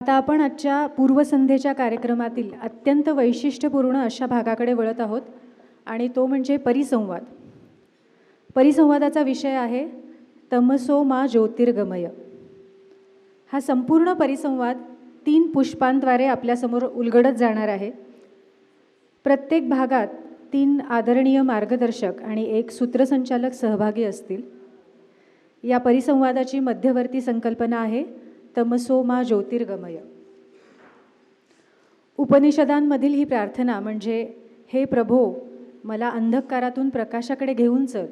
आता आपण आजच्या पूर्वसंध्येच्या कार्यक्रमातील अत्यंत वैशिष्ट्यपूर्ण अशा भागाकडे वळत आहोत आणि तो म्हणजे परिसंवाद. परिसंवादाचा विषय आहे तमसो मा ज्योतिर्गमय. हा संपूर्ण परिसंवाद 3 पुष्पांद्वारे आपल्यासमोर उलगडत जाणार आहे. प्रत्येक भागात 3 आदरणीय मार्गदर्शक आणि 1 सूत्रसंचालक सहभागी असतील. या परिसंवादाची मध्यवर्ती संकल्पना आहे तमसो मा ज्योतिर्गमय. उपनिषदांमधील ही प्रार्थना म्हणजे हे प्रभो, मला अंधकारातून प्रकाशाकडे घेऊन चल.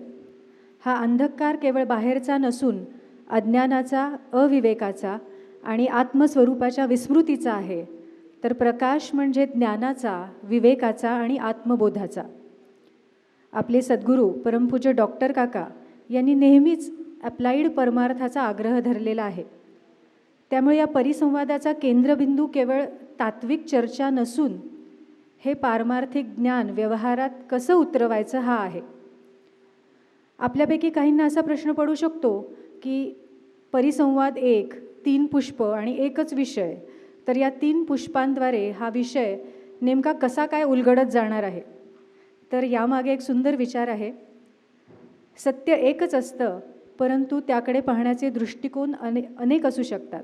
हा अंधकार केवळ बाहेरचा नसून अज्ञानाचा, अविवेकाचा आणि आत्मस्वरूपाच्या विस्मृतीचा आहे, तर प्रकाश म्हणजे ज्ञानाचा, विवेकाचा आणि आत्मबोधाचा. आपले सद्गुरू परमपूज्य डॉक्टर काका यांनी नेहमीच अप्लाइड परमार्थाचा आग्रह धरलेला आहे. त्यामुळे या परिसंवादाचा केंद्रबिंदू केवळ तात्विक चर्चा नसून हे पारमार्थिक ज्ञान व्यवहारात कसं उतरवायचं हा आहे. आपल्यापैकी काहींना असा प्रश्न पडू शकतो की परिसंवाद 1, 3 पुष्प आणि एकच विषय, तर या 3 पुष्पांद्वारे हा विषय नेमका कसा काय उलगडत जाणार आहे. तर यामागे एक सुंदर विचार आहे. सत्य एकच असतं, परंतु त्याकडे पाहण्याचे दृष्टिकोन अनेक असू शकतात.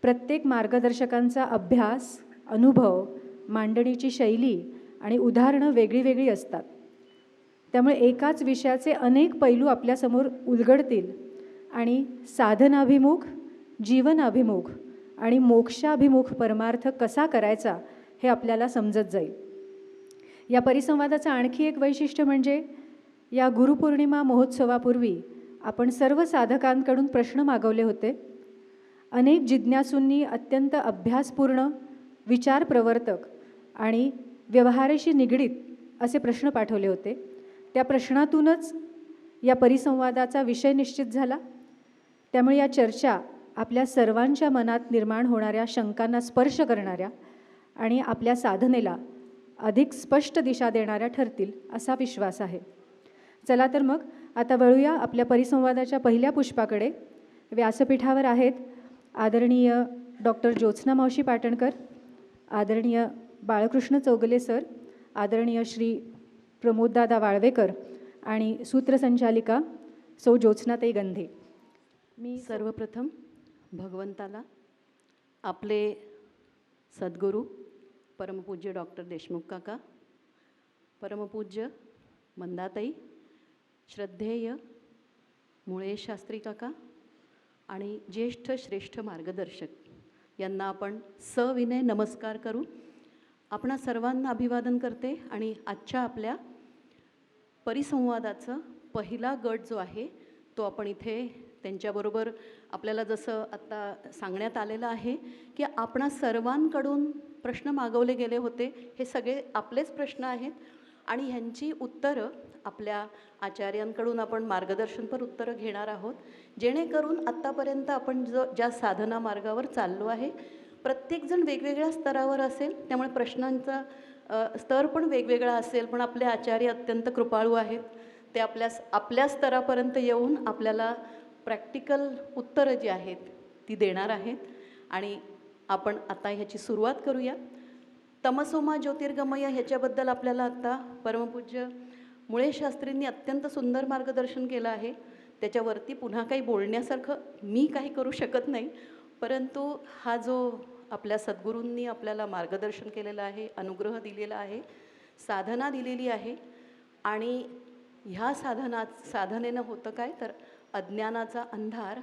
प्रत्येक मार्गदर्शकांचा अभ्यास, अनुभव, मांडणीची शैली आणि उदाहरणं वेगळी वेगळी असतात. त्यामुळे एकाच विषयाचे अनेक पैलू आपल्यासमोर उलगडतील आणि साधनाभिमुख, जीवनाभिमुख आणि मोक्षाभिमुख परमार्थ कसा करायचा हे आपल्याला समजत जाईल. या परिसंवादाचं आणखी एक वैशिष्ट्य म्हणजे या गुरुपौर्णिमा महोत्सवापूर्वी आपण सर्व साधकांकडून प्रश्न मागवले होते. अनेक जिज्ञासूंनी अत्यंत अभ्यासपूर्ण, विचारप्रवर्तक आणि व्यवहाराशी निगडीत असे प्रश्न पाठवले होते. त्या प्रश्नातूनच या परिसंवादाचा विषय निश्चित झाला. त्यामुळे या चर्चा आपल्या सर्वांच्या मनात निर्माण होणाऱ्या शंकांना स्पर्श करणाऱ्या आणि आपल्या साधनेला अधिक स्पष्ट दिशा देणाऱ्या ठरतील असा विश्वास आहे. चला तर मग आता वळूया आपल्या परिसंवादाच्या पहिल्या पुष्पाकडे. व्यासपीठावर आहेत आदरणीय डॉक्टर ज्योत्स्ना मावशी पाटणकर, आदरणीय बाळकृष्ण चौगले सर, आदरणीय श्री प्रमोददादा वाळवेकर आणि सूत्रसंचालिका सौ ज्योत्स्नाताई गंधे. मी सर्वप्रथम भगवंताला, आपले सद्गुरू परमपूज्य डॉक्टर देशमुख काका, परमपूज्य मंदाताई, श्रद्धेय मुळे शास्त्री काका आणि ज्येष्ठ श्रेष्ठ मार्गदर्शक यांना आपण सविनय नमस्कार करू आपणा सर्वांना अभिवादन करते. आणि आजच्या आपल्या परिसंवादाचा पहिला गट जो आहे तो आपण इथे त्यांच्याबरोबर आपल्याला जसं आत्ता सांगण्यात आलेलं आहे की आपणा सर्वांकडून प्रश्न मागवले गेले होते. हे सगळे आपलेच प्रश्न आहेत आणि ह्यांची उत्तरं आपल्या आचार्यांकडून आपण मार्गदर्शनपर उत्तरं घेणार आहोत, जेणेकरून आत्तापर्यंत आपण ज्या साधना मार्गावर चाललो आहे प्रत्येकजण वेगवेगळ्या स्तरावर असेल, त्यामुळे प्रश्नांचा स्तर पण वेगवेगळा असेल, पण आपले आचार्य अत्यंत कृपाळू आहेत. ते आपल्या स्तरापर्यंत येऊन आपल्याला प्रॅक्टिकल उत्तरं जी आहेत ती देणार आहेत. आणि आपण आता ह्याची सुरुवात करूया. तमसोमा ज्योतिर्गमय ह्याच्याबद्दल आपल्याला आत्ता परमपूज्य मुळे शास्त्रींनी अत्यंत सुंदर मार्गदर्शन केलं आहे. त्याच्यावरती पुन्हा काही बोलण्यासारखं मी काही करू शकत नाही, परंतु हा जो आपल्या सद्गुरूंनी आपल्याला मार्गदर्शन केलेलं आहे, अनुग्रह दिलेला आहे, साधना दिलेली आहे आणि ह्या साधनेनं होतं काय, तर अज्ञानाचा अंधार,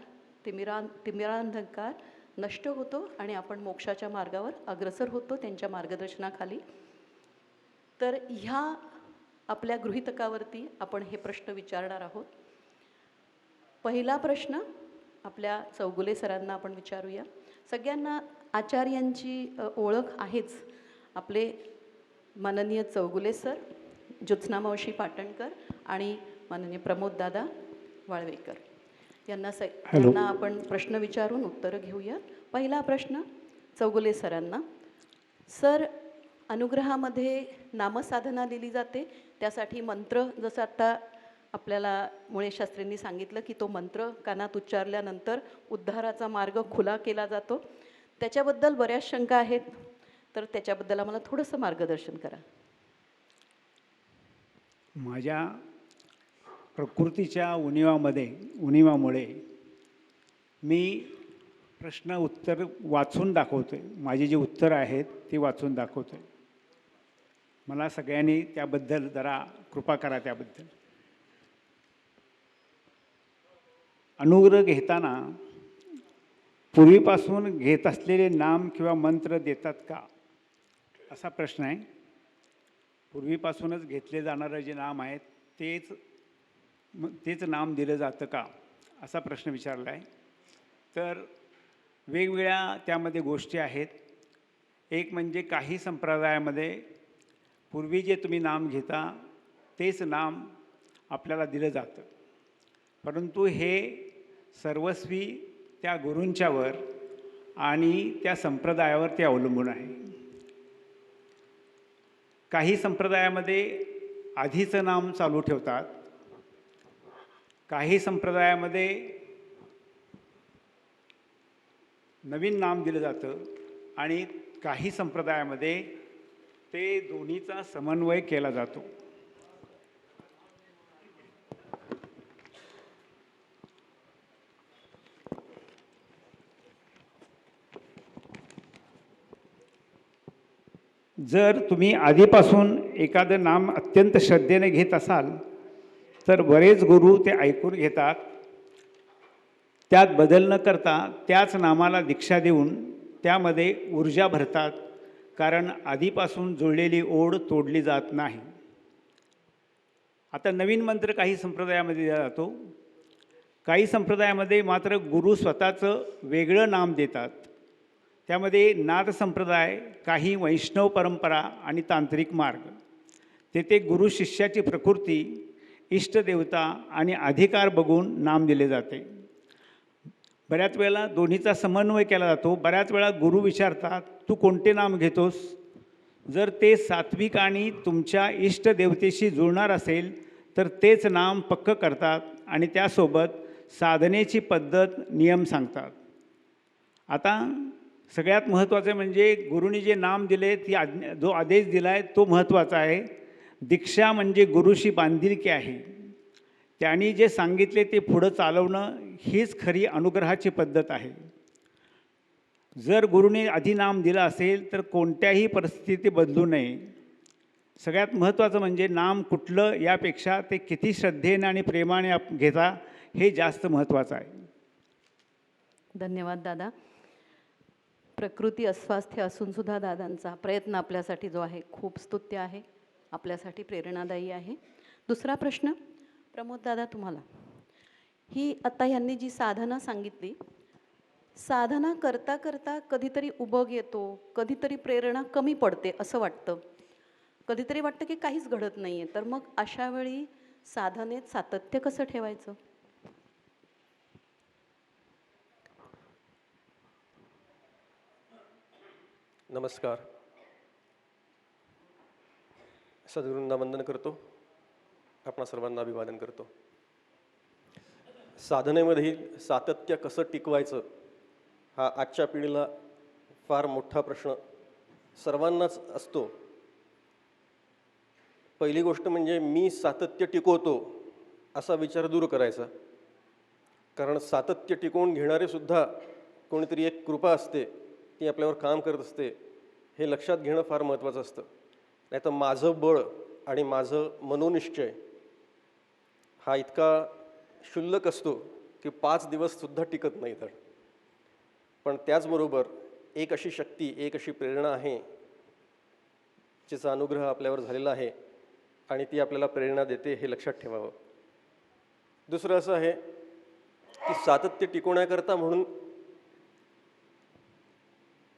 तिमिरांधकार नष्ट होतो आणि आपण मोक्षाच्या मार्गावर अग्रसर होतो त्यांच्या मार्गदर्शनाखाली. तर ह्या आपल्या गृहीतकावरती आपण हे प्रश्न विचारणार आहोत. पहिला प्रश्न आपल्या चौगुले सरांना आपण विचारूया. सगळ्यांना आचार्यांची ओळख आहेच. आपले माननीय चौगुले सर, ज्योत्स्ना मावशी पाटणकर आणि माननीय प्रमोददादा वाळवेकर यांना आपण प्रश्न विचारून उत्तरं घेऊया. पहिला प्रश्न चौगुले सरांना. सर, अनुग्रहामध्ये नामसाधना दिली जाते, त्यासाठी मंत्र जसं आत्ता आपल्याला मुळे शास्त्रींनी सांगितलं की तो मंत्र कानात उच्चारल्यानंतर उद्धाराचा मार्ग खुला केला जातो. त्याच्याबद्दल बऱ्याच शंका आहेत, तर त्याच्याबद्दल आम्हाला थोडंसं मार्गदर्शन करा. माझ्या प्रकृतीच्या उणिवामुळे मी प्रश्न उत्तर वाचून दाखवतो आहे. माझी जी उत्तरं आहेत ती वाचून दाखवतो आहे. मला सगळ्यांनी त्याबद्दल जरा कृपा करा. त्याबद्दल अनुग्रह घेताना पूर्वीपासून घेत असलेले नाम किंवा मंत्र देतात का, असा प्रश्न आहे. पूर्वीपासूनच घेतले जाणारं जे नाम आहेत तेच नाम दिलं जातं का, असा प्रश्न विचारला आहे. तर वेगवेगळ्या त्यामध्ये गोष्टी आहेत. एक म्हणजे काही संप्रदायामध्ये पूर्वी जे तुम्ही नाम घेता तेच नाम आपल्याला दिलं जातं, परंतु हे सर्वस्वी त्या गुरूंच्यावर आणि त्या संप्रदायावर ते अवलंबून आहे. काही संप्रदायामध्ये आधीचं नाम चालू ठेवतात, काही संप्रदायामध्ये नवीन नाम दिलं जातं आणि काही संप्रदायामध्ये ते दोन्हीचा समन्वय केला जातो. जर तुम्ही आधीपासून एखादं नाम अत्यंत श्रद्धेने घेत असाल तर बरेच गुरु ते ऐकून घेतात, त्यात बदल न करता त्याच नामाला दीक्षा देऊन त्यामध्ये ऊर्जा भरतात, कारण आधीपासून जुळलेली ओढ तोडली जात नाही. आता नवीन मंत्र काही संप्रदायामध्ये दिला जातो, काही संप्रदायामध्ये मात्र गुरु स्वतःचं वेगळं नाम देतात. त्यामध्ये नाथ संप्रदाय, काही वैष्णव परंपरा आणि तांत्रिक मार्ग. तेथे गुरु शिष्याची प्रकृती, इष्टदेवता आणि अधिकार बघून नाम दिले जाते. बऱ्याच वेळेला दोन्हीचा समन्वय केला जातो. बऱ्याच वेळा गुरु विचारतात, तू कोणते नाम घेतोस? जर ते सात्विक आणि तुमच्या इष्टदेवतेशी जुळणार असेल तर तेच नाम पक्क करतात आणि त्यासोबत साधनेची पद्धत, नियम सांगतात. आता सगळ्यात महत्त्वाचं म्हणजे गुरुनी जे नाम दिले, जो आदेश दिला आहे तो महत्त्वाचा आहे. दीक्षा म्हणजे गुरुशी बांधिलकी आहे. त्यांनी जे सांगितले ते पुढं चालवणं हीच खरी अनुग्रहाची पद्धत आहे. जर गुरुने आधी नाम दिलं असेल तर कोणत्याही परिस्थिती बदलू नये. सगळ्यात महत्त्वाचं म्हणजे नाम कुठलं यापेक्षा ते किती श्रद्धेने आणि प्रेमाने घेता हे जास्त महत्त्वाचं आहे. धन्यवाद दादा. प्रकृती अस्वास्थ्य असूनसुद्धा दादांचा प्रयत्न आपल्यासाठी जो आहे खूप स्तुत्य आहे, आपल्यासाठी प्रेरणादायी आहे. दुसरा प्रश्न प्रमोद दादा तुम्हाला. ही आता यांनी जी साधना सांगितली, साधना करता करता कधीतरी उबग येतो, कधीतरी प्रेरणा कमी पडते असं वाटतं, कधीतरी वाटतं की काहीच घडत नाही आहे. तर मग अशा वेळी साधनेत सातत्य कसं ठेवायचं? नमस्कार. सद्गुरूंना वंदन करतो, आपणा सर्वांना अभिवादन करतो. साधनेमध्ये सातत्य कसं टिकवायचं हा आजच्या पिढीला फार मोठा प्रश्न सर्वांनाच असतो. पहिली गोष्ट म्हणजे मी सातत्य टिकवतो असा विचार दूर करायचा, कारण सातत्य टिकवून घेणारे सुद्धा कोणीतरी एक कृपा असते, ती आपल्यावर काम करत असते, हे लक्षात घेणं फार महत्त्वाचं असतं. नाही तर माझं बळ आणि माझं मनोनिश्चय हा इतका क्षुल्लक असतो की 5 दिवससुद्धा टिकत नाही. तर पण त्याचबरोबर एक अशी शक्ती, एक अशी प्रेरणा आहे जिचा अनुग्रह आपल्यावर झालेला आहे आणि ती आपल्याला प्रेरणा देते, हे लक्षात ठेवावं. दुसरं असं आहे की सातत्य टिकवण्याकरता म्हणून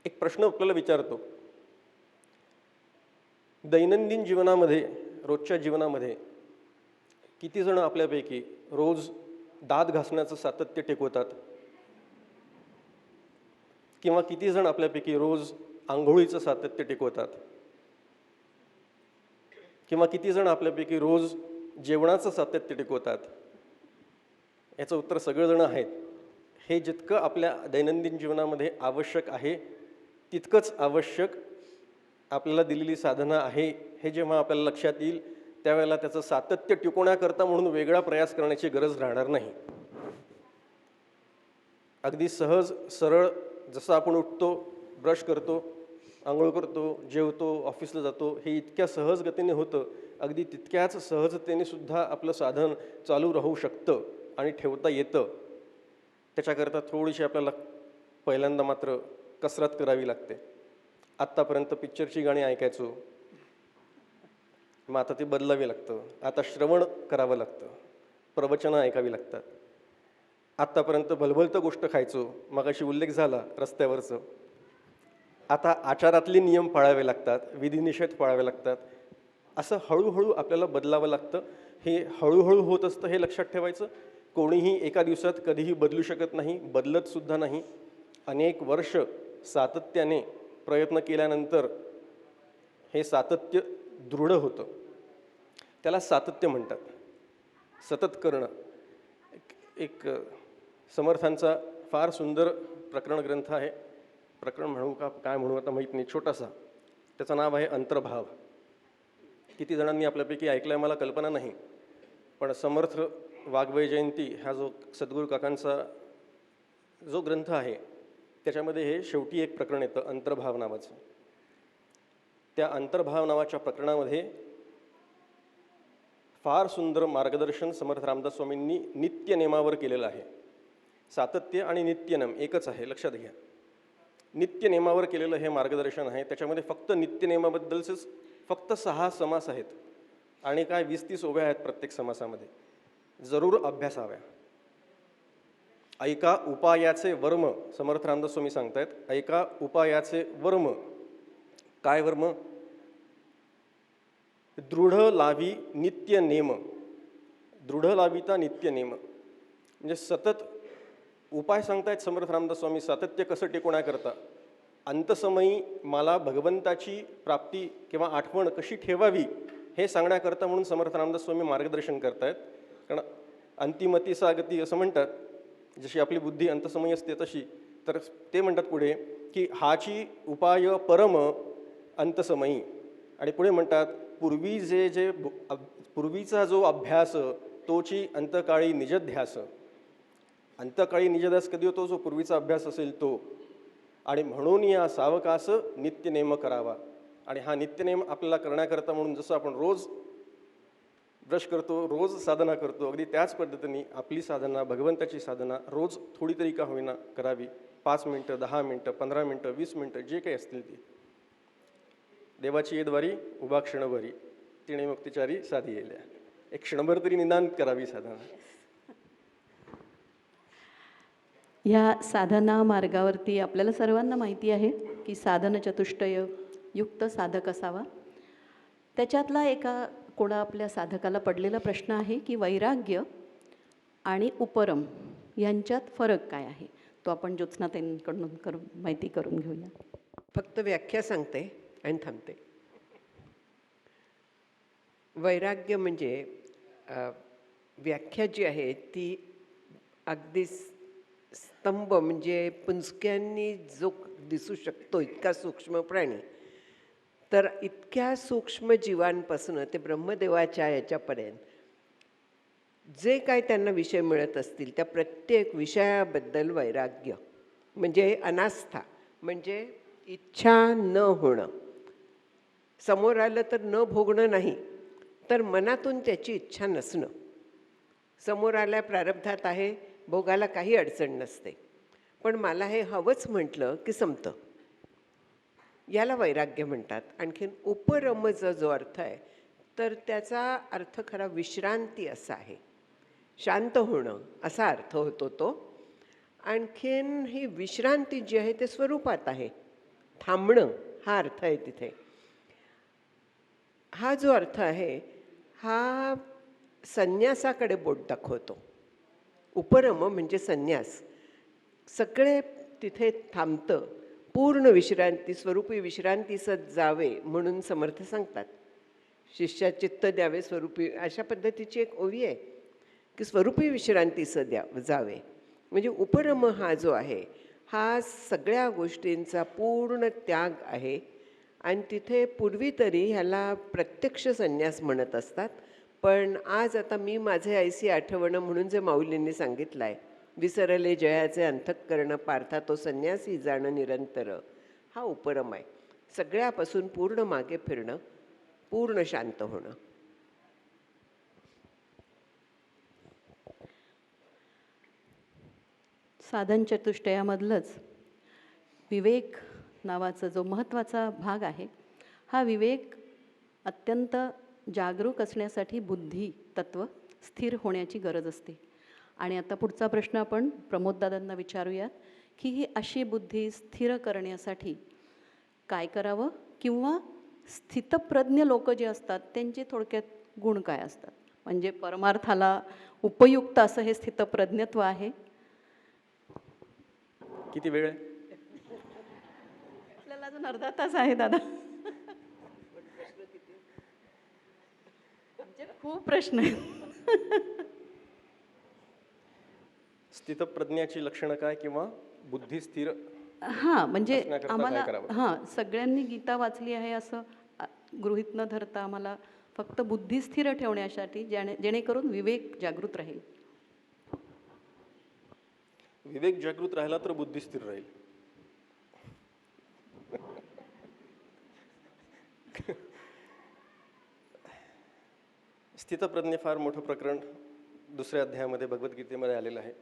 एक प्रश्न आपल्याला विचारतो, दैनंदिन जीवनामध्ये, रोजच्या जीवनामध्ये किती जण आपल्यापैकी रोज दात घासण्याचं सातत्य टिकवतात, किंवा किती जण आपल्यापैकी रोज आंघोळीचं सातत्य टिकवतात, किंवा किती जण आपल्यापैकी रोज जेवणाचं सातत्य टिकवतात? याचं उत्तर सगळेजण आहेत हे जितकं आपल्या दैनंदिन जीवनामध्ये आवश्यक आहे तितकंच आवश्यक आपल्याला दिलेली साधना आहे हे जेव्हा आपल्याला लक्षात येईल त्यावेळेला त्याचं सातत्य टिकवण्याकरता म्हणून वेगळा प्रयास करण्याची गरज राहणार नाही. अगदी सहज सरळ जसं आपण उठतो, ब्रश करतो, आंघोळ करतो, जेवतो, ऑफिसला जातो, हे इतक्या सहज गतीने होतं, अगदी तितक्याच सहजतेने सुद्धा आपलं साधन चालू राहू शकतं आणि ठेवता येतं. त्याच्याकरता थोडीशी आपल्याला पहिल्यांदा मात्र कसरत करावी लागते. आत्तापर्यंत पिक्चरची गाणी ऐकायचो, मग आता ते बदलावे लागतं. आता श्रवण करावं लागतं, प्रवचनं ऐकावी लागतात. आत्तापर्यंत भलभलतं गोष्ट खायचो, मगाशी उल्लेख झाला रस्त्यावरचं. आता आचारातले नियम पाळावे लागतात, विधिनिषेध पाळावे लागतात. असं हळूहळू आपल्याला बदलावं लागतं. हे हळूहळू होत असतं हे लक्षात ठेवायचं. कोणीही एका दिवसात कधीही बदलू शकत नाही, बदलतसुद्धा नाही. अनेक वर्ष सातत्याने प्रयत्न केल्यानंतर हे सातत्य दृढ होतं. त्याला सातत्य म्हणतात, सतत करणं. एक समर्थांचा फार सुंदर प्रकरण ग्रंथ आहे. प्रकरण म्हणू का काय म्हणू आता माहीत नाही, छोटासा. त्याचं नाव आहे अंतर्भाव. किती जणांनी आपल्यापैकी ऐकलं आहे मला कल्पना नाही, पण समर्थ वाग्वय जयंती हा जो सद्गुरू काकांचा जो ग्रंथ आहे त्याच्यामध्ये हे शेवटी एक प्रकरण येतं अंतर्भाव नावाचं. त्या अंतर्भाव नावाच्या प्रकरणामध्ये फार सुंदर मार्गदर्शन समर्थ रामदास स्वामींनी नित्यनेमावर केलेलं आहे. सातत्य आणि नित्यनेम एकच आहे, लक्षात घ्या. नित्यनेमावर केलेलं हे मार्गदर्शन आहे. त्याच्यामध्ये फक्त नित्यनेमाबद्दलचेच फक्त 6 समास आहेत आणि काय 20-30 ओव्या आहेत प्रत्येक समासामध्ये. जरूर अभ्यासाव्या. ऐका उपायाचे वर्म, समर्थ रामदास स्वामी सांगतायत, ऐका उपायाचे वर्म. काय वर्म? दृढ लावी नित्य नेम. दृढ लाविता नित्य नेम म्हणजे सतत उपाय सांगतायत समर्थ रामदास स्वामी. सातत्य कसं टिकवण्याकरता, अंतसमयी मला भगवंताची प्राप्ती किंवा आठवण कशी ठेवावी हे सांगण्याकरता म्हणून समर्थ रामदास स्वामी मार्गदर्शन करतायत. कारण अंतिमती सागती असं म्हणतात, जशी आपली बुद्धी अंतसमयी असते तशी. तर ते म्हणतात पुढे की हाची उपाय परम अंतसमयी. आणि पुढे म्हणतात पूर्वीचा जो अभ्यास तोची अंतकाळी निजध्यास. अंतकाळी निजध्यास कधी होतो? जो पूर्वीचा अभ्यास असेल तो. आणि म्हणून या सावकास नित्यनेम करावा. आणि हा नित्यनेम आपल्याला करण्याकरता म्हणून जसं आपण रोज ब्रश करतो, रोज साधना करतो, अगदी त्याच पद्धतीने आपली साधना, भगवंताची साधना रोज थोडी तरी का होईना करावी. 5 मिनटं, 10 मिनटं, 15 मिनटं, 20 मिनटं, जे काही असतील ती. देवाची येदवारी उभा क्षणभरी, तिणे मुक्तिचारी साधी येल्या. एक क्षणभर तरी निदान करावी साधना. ह्या साधना मार्गावरती आपल्याला सर्वांना माहिती आहे की साधन चतुष्टय युक्त साधक असावा. त्याच्यातला एका कोणा आपल्या साधकाला पडलेला प्रश्न आहे की वैराग्य आणि उपरम यांच्यात फरक काय आहे, तो आपण ज्योत्स्नाताईंकडून माहिती करून घेऊया. फक्त व्याख्या सांगते आणि थांबते. वैराग्य म्हणजे व्याख्या जी आहे ती अगदी स्तंभ म्हणजे पुंजक्यांनी जो दिसू शकतो इतका सूक्ष्म प्राणी, तर इतक्या सूक्ष्म जीवांपासून ते ब्रह्मदेवाच्या याच्यापर्यंत जे काय त्यांना विषय मिळत असतील त्या प्रत्येक विषयाबद्दल वैराग्य म्हणजे अनास्था, म्हणजे इच्छा न होणं. समोर आलं तर न भोगणं नाही, तर मनातून त्याची इच्छा नसणं. समोर आल्या प्रारब्धात आहे, भोगाला काही अडचण नसते, पण मला हे हवंच म्हटलं की संपतं. याला वैराग्य म्हणतात. आणखीन उपरमचा जो अर्थ आहे तर त्याचा अर्थ खरा विश्रांती असा आहे, शांत होणं असा अर्थ होतो तो. आणखीन ही विश्रांती जी आहे ते स्वरूपात आहे, थांबणं हा अर्थ आहे तिथे. हा जो अर्थ आहे हा संन्यासाकडे बोट दाखवतो. उपरम म्हणजे संन्यास. सगळे तिथे थांबतं, पूर्ण विश्रांती, स्वरूपी विश्रांतीसत जावे म्हणून समर्थ सांगतात. शिष्या चित्त द्यावे स्वरूपी, अशा पद्धतीची एक ओवी आहे की स्वरूपी विश्रांतीसत जावे. म्हणजे उपरम हा जो आहे हा सगळ्या गोष्टींचा पूर्ण त्याग आहे. आणि तिथे पूर्वी तरी ह्याला प्रत्यक्ष संन्यास म्हणत असतात, पण आज आता मी माझे ऐसी आठवणं म्हणून जे माऊलींनी सांगितलं आहे, विसरले जयाचे अंतःकरण पार्था तो संन्यासी जाणं निरंतर, हा उपरम आहे. सगळ्यापासून पूर्ण मागे फिरणं, पूर्ण शांत होणं. साधन चतुष्टयामधलंच विवेक नावाचा जो महत्त्वाचा भाग आहे, हा विवेक अत्यंत जागरूक असण्यासाठी बुद्धी तत्व स्थिर होण्याची गरज असते. आणि आता पुढचा प्रश्न आपण प्रमोददादांना विचारूयात की ही अशी बुद्धी स्थिर करण्यासाठी काय करावं, किंवा स्थितप्रज्ञ लोक जे असतात त्यांचे थोडक्यात गुण काय असतात. म्हणजे परमार्थाला उपयुक्त असं हे स्थितप्रज्ञत्व आहे. किती वेळ आहे? आपल्याला अजून अर्धा तास आहे दादा. आमचे खूप प्रश्न आहेत. स्थितप्रज्ञाची लक्षणं काय किंवा बुद्धी स्थिर हां, म्हणजे असण्याकरता आम्हाला काय करावं? हां, सगळ्यांनी गीता वाचली आहे असं गृहीत न धरता आम्हाला फक्त बुद्धी स्थिर ठेवण्यासाठी जेणेकरून विवेक जागृत राहील. विवेक जागृत राहिला तर बुद्धी स्थिर राहील. स्थितप्रज्ञ फार मोठं प्रकरण दुसऱ्या अध्यायामध्ये भगवद्गीतेमध्ये आलेलं आहे.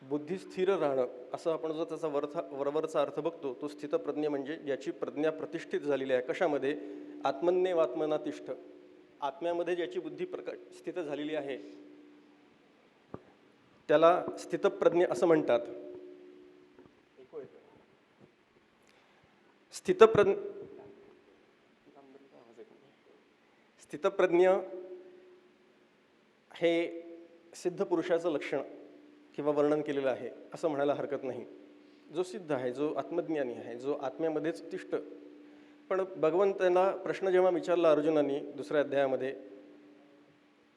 बुद्धी स्थिर राहणं असं आपण जो त्याचा वरवरचा अर्थ बघतो, तो स्थितप्रज्ञ म्हणजे ज्याची प्रज्ञा प्रतिष्ठित झालेली आहे. कशामध्ये? आत्मन्येवात्मना तिष्ठ. आत्म्यामध्ये ज्याची बुद्धी स्थित झालेली आहे त्याला स्थितप्रज्ञ असं म्हणतात. स्थितप्रज्ञ हे सिद्ध पुरुषाचं लक्षण किंवा वर्णन केलेलं आहे असं म्हणायला हरकत नाही. जो सिद्ध आहे, जो आत्मज्ञानी आहे, जो आत्म्यामध्येच तिष्ठ. पण भगवंतांना प्रश्न जेव्हा विचारला अर्जुनांनी दुसऱ्या अध्यायामध्ये,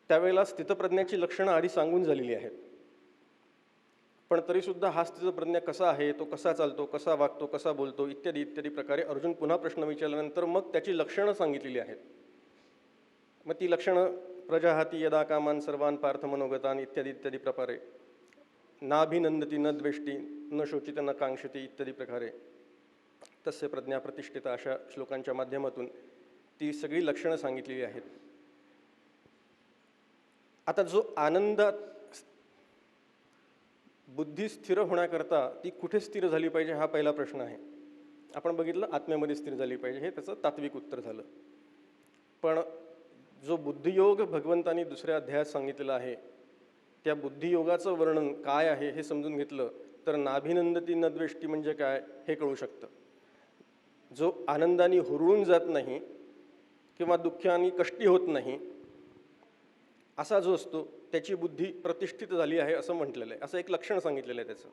त्यावेळेला स्थितप्रज्ञाची लक्षणं आधी सांगून झालेली आहेत. पण तरीसुद्धा हा स्थितप्रज्ञ कसा आहे, तो कसा चालतो, कसा वागतो, कसा बोलतो, इत्यादी इत्यादी प्रकारे अर्जुन पुन्हा प्रश्न विचारल्यानंतर मग त्याची लक्षणं सांगितलेली आहेत. मग ती लक्षणं प्रजाहाती यदा कामान सर्वान पार्थ मनोगतान इत्यादी इत्यादी प्रकारे, नाभिनंदती न द्वेष्टी न शोचित न कांक्षती इत्यादी प्रकारे, तस्य प्रज्ञा प्रतिष्ठिता, अशा श्लोकांच्या माध्यमातून ती सगळी लक्षणं सांगितलेली आहेत. आता जो आनंदात बुद्धी स्थिर होण्याकरता ती कुठे स्थिर झाली पाहिजे हा पहिला प्रश्न आहे. आपण बघितलं आत्म्यामध्ये स्थिर झाली पाहिजे, हे त्याचं तात्विक उत्तर झालं. पण जो बुद्धियोग भगवंतांनी दुसऱ्या अध्यायात सांगितलेला आहे, त्या बुद्धियोगाचं वर्णन काय आहे हे समजून घेतलं तर नाभिनंदती न द्वेष्टी म्हणजे काय हे कळू शकतं. जो आनंदाने हुरळून जात नाही किंवा दुःखाने कष्टी होत नाही असा जो असतो त्याची बुद्धी प्रतिष्ठित झाली आहे असं म्हटलेलं आहे. असं एक लक्षण सांगितलेलं आहे त्याचं.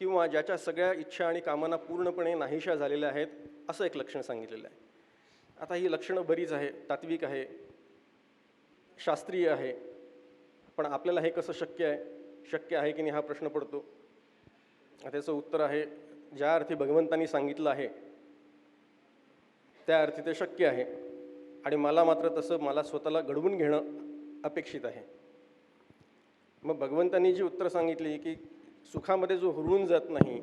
किंवा ज्याच्या सगळ्या इच्छा आणि कामना पूर्णपणे नाहीशा झालेल्या आहेत असं एक लक्षण सांगितलेलं आहे. आता ही लक्षणं बरीच आहे, तात्विक आहे, शास्त्रीय आहे. पण आपल्याला हे कसं शक्य आहे की नाही हा प्रश्न पडतो. त्याचं उत्तर आहे, ज्या अर्थी भगवंतांनी सांगितलं आहे त्या अर्थी ते शक्य आहे. आणि मला मात्र तसं मला स्वतःला घडवून घेणं अपेक्षित आहे. मग भगवंतांनी जी उत्तर सांगितली की सुखामध्ये जो हुरळून जात नाही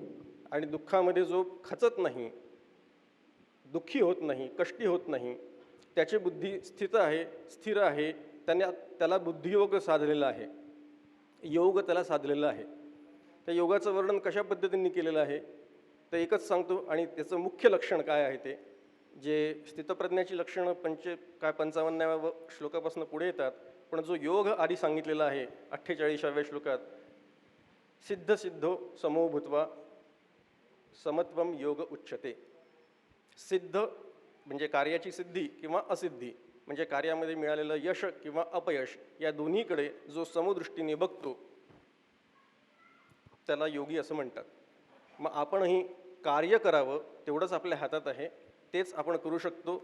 आणि दुःखामध्ये जो खचत नाही, दुःखी होत नाही, कष्टी होत नाही, त्याची बुद्धी स्थित आहे, स्थिर आहे, त्याला बुद्धियोग साधलेला आहे, योग त्याला साधलेला आहे. त्या योगाचं वर्णन कशा पद्धतीने केलेलं आहे तर एकच सांगतो. आणि त्याचं मुख्य लक्षण काय आहे ते, जे स्थितप्रज्ञाची लक्षणं 55व्या श्लोकापासून पुढे येतात, पण जो योग आधी सांगितलेला आहे 48व्या श्लोकात, सिद्ध सिद्धो समो भूत्वा समत्वम योग उच्यते. सिद्ध म्हणजे कार्याची सिद्धी किंवा असिद्धी, म्हणजे कार्यामध्ये मिळालेलं यश किंवा अपयश, या दोन्हीकडे जो समदृष्टीने बघतो त्याला योगी असं म्हणतात. मग आपणही कार्य करावं तेवढंच आपल्या हातात आहे, तेच आपण करू शकतो.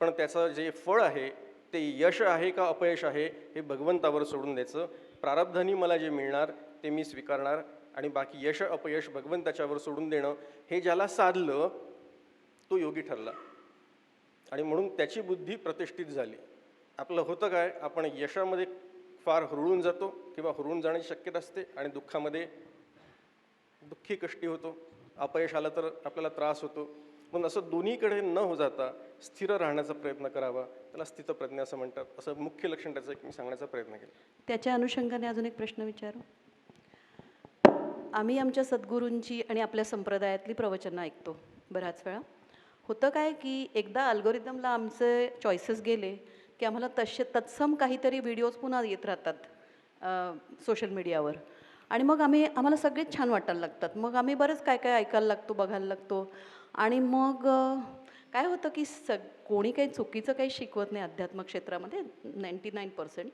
पण त्याचं जे फळ आहे ते यश आहे का अपयश आहे हे भगवंतावर सोडून द्यायचं. प्रारब्धानी मला जे मिळणार ते मी स्वीकारणार आणि बाकी यश अपयश भगवंताच्यावर सोडून देणं हे ज्याला साधलं तो योगी ठरला आणि म्हणून त्याची बुद्धी प्रतिष्ठित झाली. आपलं होतं काय, आपण यशामध्ये फार हुरळून जातो किंवा हुरळून जाण्याची शक्यता असते आणि दुःखामध्ये दुःखी कष्टी होतो. अपयश आलं तर आपल्याला त्रास होतो. म्हणून असं दोन्हीकडे न हो जाता स्थिर राहण्याचा प्रयत्न करावा. त्याला स्थितप्रज्ञा असं म्हणतात. असं मुख्य लक्षण त्याचं एक मी सांगण्याचा प्रयत्न केला. त्याच्या अनुषंगाने अजून एक प्रश्न विचारू. आम्ही आमच्या सद्गुरूंची आणि आपल्या संप्रदायातली प्रवचनं ऐकतो बऱ्याच वेळा. होतं काय की एकदा अल्गोरिदमला आमचे चॉईसेस गेले की आम्हाला तत्सम काहीतरी व्हिडिओज पुन्हा येत राहतात सोशल मीडियावर आणि मग आम्हाला सगळेच छान वाटायला लागतात. मग आम्ही बरंच काय काय ऐकायला लागतो, बघायला लागतो आणि मग काय होतं की कोणी काही चुकीचं काही शिकवत नाही अध्यात्म क्षेत्रामध्ये 99%,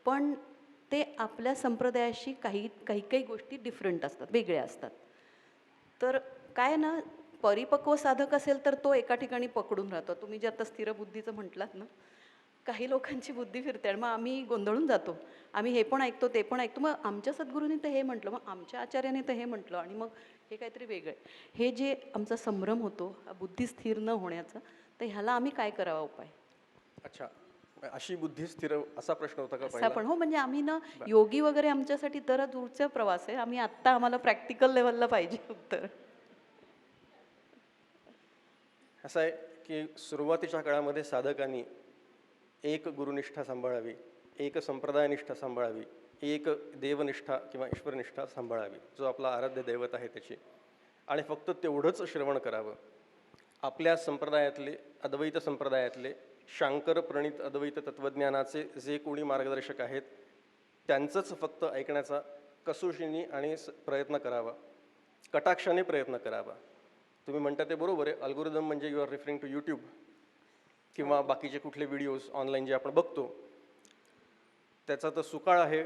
पण ते आपल्या संप्रदायाशी काही गोष्टी डिफरंट असतात, वेगळ्या असतात. तर काय ना, परिपक्व साधक असेल तर तो एका ठिकाणी पकडून राहतो. तुम्ही जे आता स्थिर बुद्धीचं म्हटलात ना, काही लोकांची बुद्धी फिरते आणि मग आम्ही गोंधळून जातो. आम्ही हे पण ऐकतो, ते पण ऐकतो. मग आमच्या सद्गुरूंनी तर हे म्हटलं, मग आमच्या आचार्याने तर हे म्हटलं आणि मग हे काहीतरी वेगळं आहे. हे जे आमचा संभ्रम होतो बुद्धी स्थिर न होण्याचा, तर ह्याला आम्ही काय करावा उपाय? अच्छा, अशी बुद्धी स्थिर असा प्रश्न होता का असा पहिला? पण हो, म्हणजे आम्ही ना योगी वगैरे आमच्यासाठी तर दूरचा प्रवास आहे. आम्ही आत्ता आम्हाला प्रॅक्टिकल लेवलला पाहिजे उत्तर. असं आहे की सुरुवातीच्या काळामध्ये साधकांनी एक गुरुनिष्ठा सांभाळावी, एक संप्रदायनिष्ठा सांभाळावी, एक देवनिष्ठा किंवा ईश्वरनिष्ठा सांभाळावी, जो आपला आराध्य दैवत आहे त्याची, आणि फक्त तेवढंच श्रवण करावं. आपल्या संप्रदायातले, अद्वैत संप्रदायातले शांकर प्रणित अद्वैत तत्त्वज्ञानाचे जे कोणी मार्गदर्शक आहेत त्यांचंच फक्त ऐकण्याचा कसोशीने आणि प्रयत्न करावा, कटाक्षाने प्रयत्न करावा. तुम्ही म्हणता ते बरोबर आहे. अल्गोरिदम म्हणजे you are referring to YouTube किंवा बाकीचे कुठले व्हिडिओज ऑनलाईन जे आपण बघतो, त्याचा तर सुकाळ आहे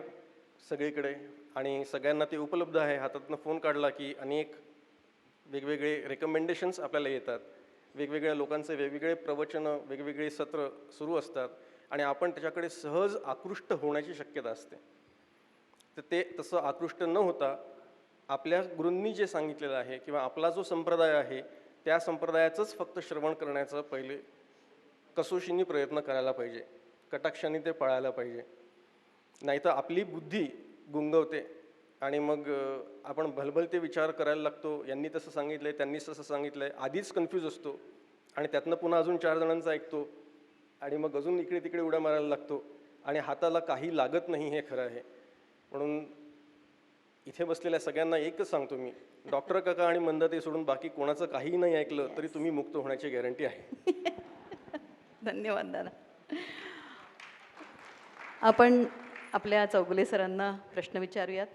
सगळीकडे आणि सगळ्यांना ते उपलब्ध आहे. हातातनं फोन काढला की अनेक वेगवेगळे रेकमेंडेशन्स आपल्याला येतात. वेगवेगळ्या लोकांचे वेगवेगळे प्रवचनं, वेगवेगळे सत्र सुरू असतात आणि आपण त्याच्याकडे सहज आकृष्ट होण्याची शक्यता असते. तर ते तसं आकृष्ट न होता आपल्या गुरूंनी जे सांगितलेलं आहे किंवा आपला जो संप्रदाय आहे त्या संप्रदायाचंच फक्त श्रवण करण्याचं पहिले कसोशीने प्रयत्न करायला पाहिजे, कटाक्षाने ते पाळायला पाहिजे. नाहीतर आपली बुद्धी गुंगवते आणि मग आपण भलभलते विचार करायला लागतो. यांनी तसं सांगितलं आहे, त्यांनीच तसं सांगितलं आहे, आधीच कन्फ्यूज असतो आणि त्यातनं पुन्हा अजून 4 जणांचं ऐकतो आणि मग अजून इकडे तिकडे उड्या मारायला लागतो आणि हाताला काही लागत नाही, हे खरं आहे. म्हणून इथे बसलेल्या सगळ्यांना एकच सांगतो मी, डॉक्टर काका आणि मंदाते सोडून बाकी कोणाचं काहीही नाही ऐकलं तरी तुम्ही मुक्त होण्याची गॅरंटी आहे. धन्यवाद दादा. आपण आपल्या चौगुले सरांना प्रश्न विचारूयात.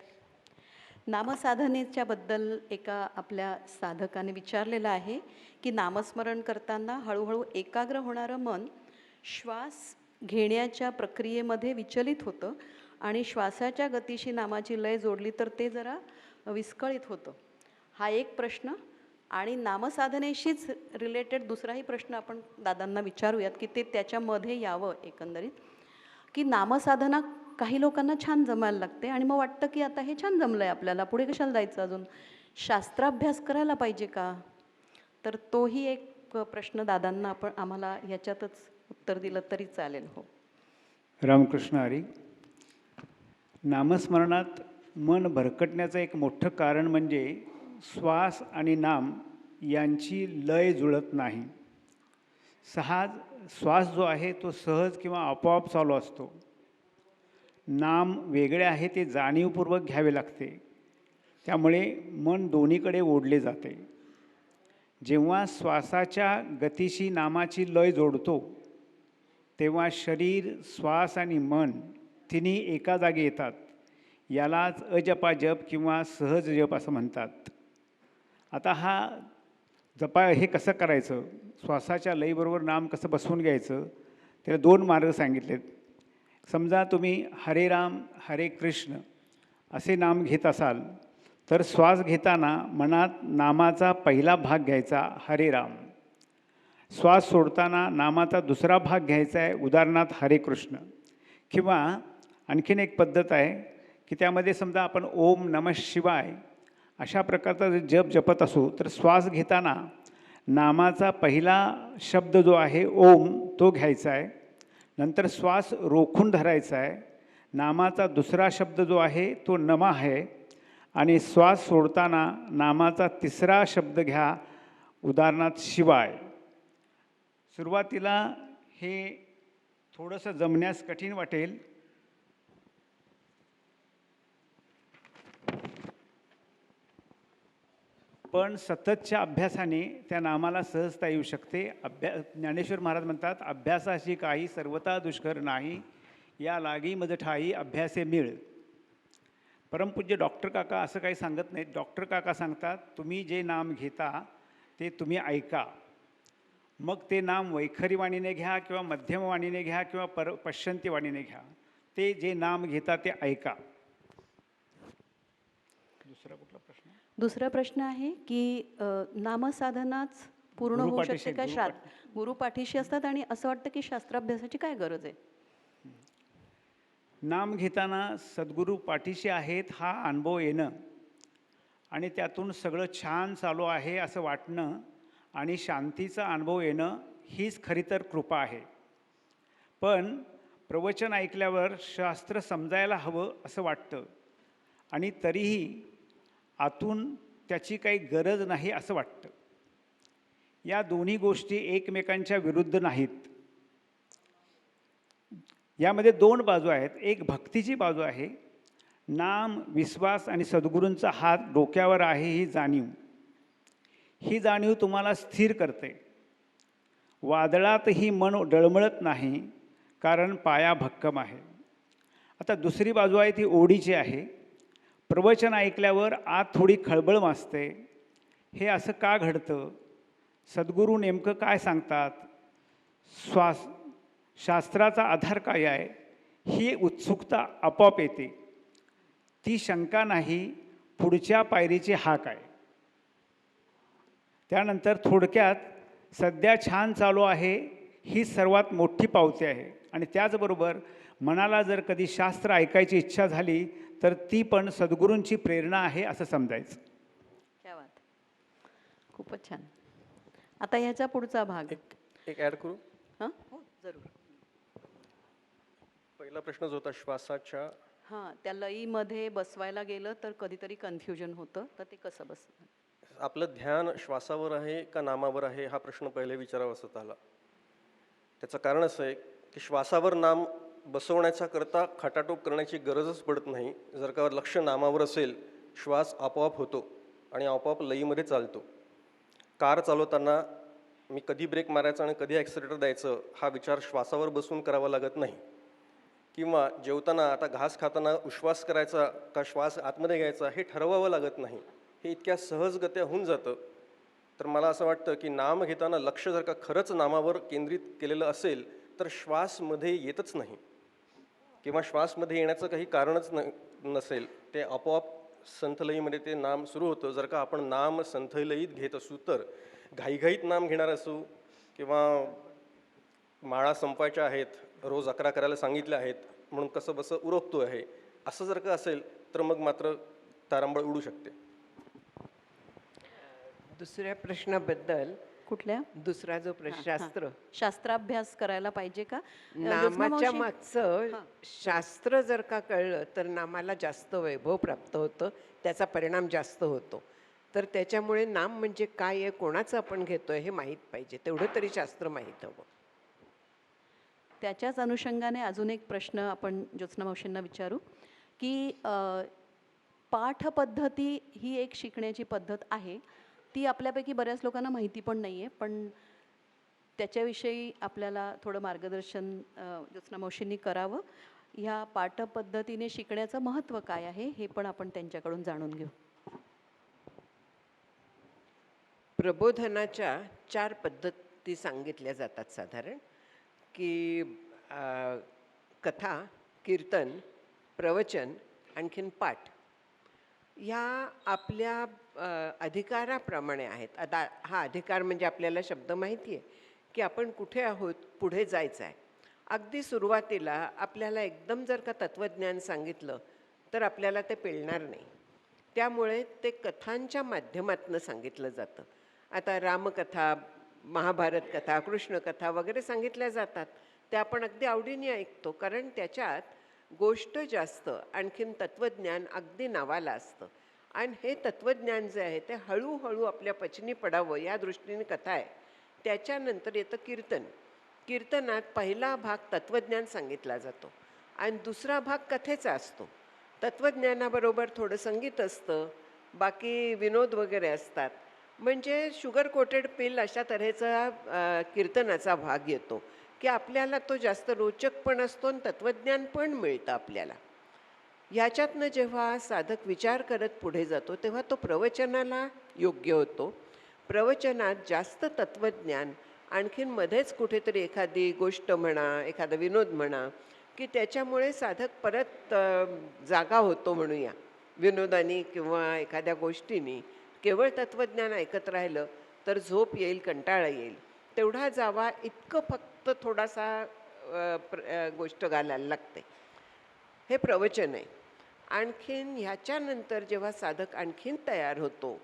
नामसाधनेच्या बद्दल एका आपल्या साधकाने विचारलेलं आहे की नामस्मरण करताना हळूहळू एकाग्र होणारं मन श्वास घेण्याच्या प्रक्रियेमध्ये विचलित होतं आणि श्वासाच्या गतीशी नामाची लय जोडली तर ते जरा विस्कळीत होतं. हा एक प्रश्न आणि नामसाधनेशीच रिलेटेड दुसराही प्रश्न आपण दादांना विचारूयात की ते त्याच्यामध्ये यावं एकंदरीत, की नामसाधना काही लोकांना छान जमायला लागते आणि मग वाटतं की आता हे छान जमलं आहे आपल्याला, पुढे कशाला जायचं अजून, शास्त्राभ्यास करायला पाहिजे का? तर तोही एक प्रश्न दादांना आम्हाला ह्याच्यातच उत्तर दिलं तरी चालेल. हो, रामकृष्ण हरी. नामस्मरणात मन भरकटण्याचं एक मोठं कारण म्हणजे श्वास आणि नाम यांची लय जुळत नाही. श्वास जो आहे तो सहज किंवा आपोआप चालू असतो. नाम वेगळे आहे, ते जाणीवपूर्वक घ्यावे लागते. त्यामुळे मन दोन्हीकडे ओढले जाते. जेव्हा श्वासाच्या गतीशी नामाची लय जोडतो तेव्हा शरीर, श्वास आणि मन तिन्ही एका जागी येतात. यालाच अजपाजप किंवा सहज जप असं म्हणतात. आता हा हे कसं करायचं, श्वासाच्या लयीबरोबर नाम कसं बसवून घ्यायचं, त्याला 2 मार्ग सांगितलेत. समजा तुम्ही हरे राम हरे कृष्ण असे नाम घेत असाल तर श्वास घेताना मनात नामाचा पहिला भाग घ्यायचा हरे राम. श्वास सोडताना नामाचा दुसरा भाग घ्यायचा आहे, उदाहरणार्थ हरे कृष्ण. किंवा आणखीन एक पद्धत आहे की त्यामध्ये समजा आपण ओम नमः शिवाय अशा प्रकारचा जप जपत असू तर श्वास घेताना नामाचा पहिला शब्द जो आहे ओम तो घ्यायचा आहे, नंतर श्वास रोखून धरायचा आहे, नामाचा दुसरा शब्द जो आहे तो नमः आहे आणि श्वास सोडताना नामाचा तिसरा शब्द घ्या, उदाहरणार्थ शिवाय. सुरुवातीला हे थोडंसं जमण्यास कठीण वाटेल, पण सततच्या अभ्यासाने त्या नामाला सहजता येऊ शकते. ज्ञानेश्वर महाराज म्हणतात, अभ्यासाशी काही सर्वता दुष्कर नाही, या लागी मज ठाई अभ्यासे मिळ. परमपूज्य डॉक्टर काका असं काही सांगत नाहीत. डॉक्टर काका सांगतात, तुम्ही जे नाम घेता ते तुम्ही ऐका. मग ते नाम वैखरी वाणीने घ्या किंवा मध्यम वाणीने घ्या किंवा पश्चंती वाणीने घ्या, ते जे नाम घेता ते ऐका. दुसरा कुठला प्रश्न? दुसरा प्रश्न आहे की नामसाधनाच पूर्ण होऊ शकते का? गुरुपाठीशी असतात आणि असं वाटतं की शास्त्राभ्यासाची काय गरज आहे? नाम घेताना सद्गुरू पाठीशी आहेत हा अनुभव येणं आणि त्यातून सगळं छान चालू आहे असं वाटणं आणि शांतीचा अनुभव येणं हीच खरी तर कृपा आहे. पण प्रवचन ऐकल्यावर शास्त्र समजायला हवं असं वाटतं आणि तरीही आतून त्याची काही गरज नाही असं वाटतं. या दोन्ही गोष्टी एकमेकांच्या विरुद्ध नाहीत. यामध्ये दोन बाजू आहेत. एक भक्तीची बाजू आहे, नाम, विश्वास आणि सद्गुरूंचा हात डोक्यावर आहे ही जाणीव तुम्हाला स्थिर करते. वादळातही मन डळमळत नाही, कारण पाया भक्कम आहे. आता दुसरी बाजू आहे ती ओढीची आहे. प्रवचन ऐकल्यावर आत थोडी खळबळ माजते. हे असं का घडतं? सद्गुरू नेमकं काय सांगतात? शास्त्राचा आधार काय आहे? ही उत्सुकता आपोआप येते. ती शंका नाही, पुढच्या पायरीची हाक आहे. त्यानंतर थोडक्यात सध्या छान चालू आहे ही सर्वात मोठी पावती आहे. आणि त्याचबरोबर मनाला जर कधी शास्त्र ऐकायची इच्छा झाली तर ती पण सद्गुरूंची प्रेरणा आहे असं समजायचं. क्या बात, खूपच छान. आता ह्याचा पुढचा भाग एक ॲड करू? हां, हो जरूर. पहिला प्रश्न जो होता श्वासाच्या, हां, त्या लईमध्ये बसवायला गेलं तर कधीतरी कन्फ्युजन होतं, तर ते कसं बसतं? आपलं ध्यान श्वासावर आहे का नामावर आहे हा प्रश्न पहिले विचारावासा आला. त्याचं कारण असं आहे की श्वासावर नाम बसवण्याचा करता खटाटोप करण्याची गरजच पडत नाही. जर का लक्ष नामावर असेल, श्वास आपोआप होतो आणि आपोआप लईमध्ये चालतो. कार चालवताना मी कधी ब्रेक मारायचा आणि कधी ॲक्सिलेटर द्यायचं हा विचार श्वासावर बसून करावा लागत नाही. किंवा जेवताना आता घास खाताना उश्वास करायचा का श्वास आतमध्ये घ्यायचा हे ठरवावं लागत नाही. हे इतक्या सहजगत्या होऊन जातं. तर मला असं वाटतं की नाम घेताना लक्ष जर का खरंच नामावर केंद्रित केलेलं असेल तर श्वासमध्ये येतच नाही किंवा श्वासमध्ये येण्याचं काही कारणच नसेल. ते आपोआप संथलयीमध्ये ते नाम सुरू होतं. जर का आपण नाम संथलयीत घेत असू तर, घाईघाईत नाम घेणार असू किंवा माळा संपायच्या आहेत, रोज 11 करायला सांगितल्या आहेत म्हणून कसं बसं उरकतो आहे, असं जर का असेल तर मग मात्र तारांबळ उडू शकते. दुसऱ्या प्रश्नाबद्दल, कुठल्या? दुसरा जो प्रश्न, शास्त्र, शास्त्राभ्यास करायला पाहिजे का? नामाच्या मागचं शास्त्र जर का कळलं तर नामाला जास्त वैभव प्राप्त होतं, त्याचा परिणाम जास्त होतो. तर त्याच्यामुळे नाम म्हणजे काय आहे, कोणाचं आपण घेतोय हे माहीत पाहिजे. तेवढं तरी शास्त्र माहीत हवं. त्याच्याच अनुषंगाने अजून एक प्रश्न आपण ज्योत्स्ना मावशींना विचारू की पाठपद्धती ही एक शिकण्याची पद्धत आहे. ती आपल्यापैकी बऱ्याच लोकांना माहिती पण नाही आहे, पण त्याच्याविषयी आपल्याला थोडं मार्गदर्शन ज्योत्स्ना मावशींनी करावं. ह्या पाठपद्धतीने शिकण्याचं महत्त्व काय आहे हे पण आपण त्यांच्याकडून जाणून घेऊ. प्रबोधनाच्या 4 पद्धती सांगितल्या जातात साधारण, की कथा, कीर्तन, प्रवचन, आणखीन पाठ. ह्या आपल्या अधिकाराप्रमाणे आहेत. आता हा अधिकार म्हणजे आपल्याला शब्द माहिती आहे की आपण कुठे आहोत, पुढे जायचं आहे. अगदी सुरुवातीला आपल्याला एकदम जर का तत्त्वज्ञान सांगितलं तर आपल्याला ते पेलणार नाही. त्यामुळे ते कथांच्या माध्यमातून सांगितलं जातं. आता रामकथा, महाभारत कथा, कृष्णकथा वगैरे सांगितल्या जातात. त्या आपण अगदी आवडीने ऐकतो, कारण त्याच्यात गोष्ट जास्त, आणखीन तत्त्वज्ञान अगदी नावाला असतं. आणि हे तत्त्वज्ञान जे आहे ते हळूहळू आपल्या पचनी पडावं या दृष्टीने कथा आहे. त्याच्यानंतर येतं कीर्तन. कीर्तनात पहिला भाग तत्त्वज्ञान सांगितला जातो आणि दुसरा भाग कथेचा असतो. तत्त्वज्ञानाबरोबर थोडं संगीत असतं, बाकी विनोद वगैरे असतात. म्हणजे शुगर कोटेड पिल अशा तऱ्हेचा कीर्तनाचा भाग येतो की आपल्याला तो जास्त रोचक पण असतो आणि तत्त्वज्ञान पण मिळतं आपल्याला. ह्याच्यातनं जेव्हा साधक विचार करत पुढे जातो तेव्हा तो प्रवचनाला योग्य होतो. प्रवचनात जास्त तत्त्वज्ञान, आणखीन मध्येच कुठेतरी एखादी गोष्ट म्हणा, एखादा विनोद म्हणा, की त्याच्यामुळे साधक परत जागा होतो म्हणूया विनोदानी किंवा एखाद्या गोष्टीनी. केवळ तत्त्वज्ञान ऐकत राहिलं तर झोप येईल, कंटाळा येईल. तेवढा जावा इतकं फक्त थोडासा गोष्ट घालायला लागते. हे प्रवचन आहे. आणखीन ह्याच्यानंतर जेव्हा साधक आणखीन तयार होतो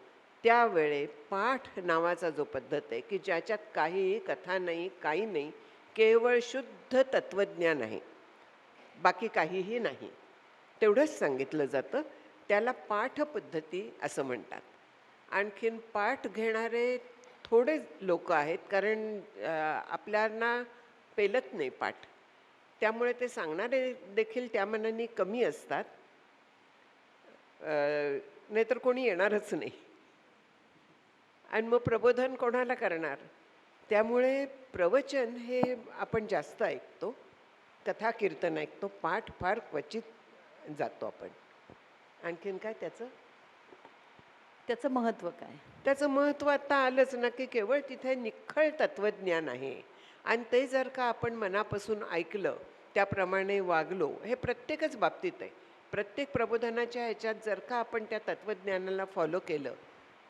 त्यावेळे पाठ नावाचा जो पद्धत आहे की ज्याच्यात काही कथा नाही, काही नाही, केवळ शुद्ध तत्त्वज्ञान आहे, बाकी काहीही नाही, तेवढंच सांगितलं जातं. त्याला पाठ पद्धती असं म्हणतात. आणखीन पाठ घेणारे थोडे लोक आहेत, कारण आपल्याला पेलत नाही पाठ, त्यामुळे ते सांगणारे देखील त्या मानाने कमी असतात. नाहीतर कोणी येणारच नाही आणि मग प्रबोधन कोणाला करणार. त्यामुळे प्रवचन हे आपण जास्त ऐकतो, कथा कीर्तन ऐकतो, पाठ फार क्वचित जातो आपण. आणखीन काय त्याचं महत्त्व काय? त्याचं महत्त्व आता आलंच ना, की केवळ तिथे निख्खळ तत्त्वज्ञान आहे आणि ते जर का आपण मनापासून ऐकलं, त्याप्रमाणे वागलो, हे प्रत्येकच बाबतीत आहे. प्रत्येक प्रबोधनाच्या ह्याच्यात जर का आपण त्या तत्त्वज्ञानाला फॉलो केलं,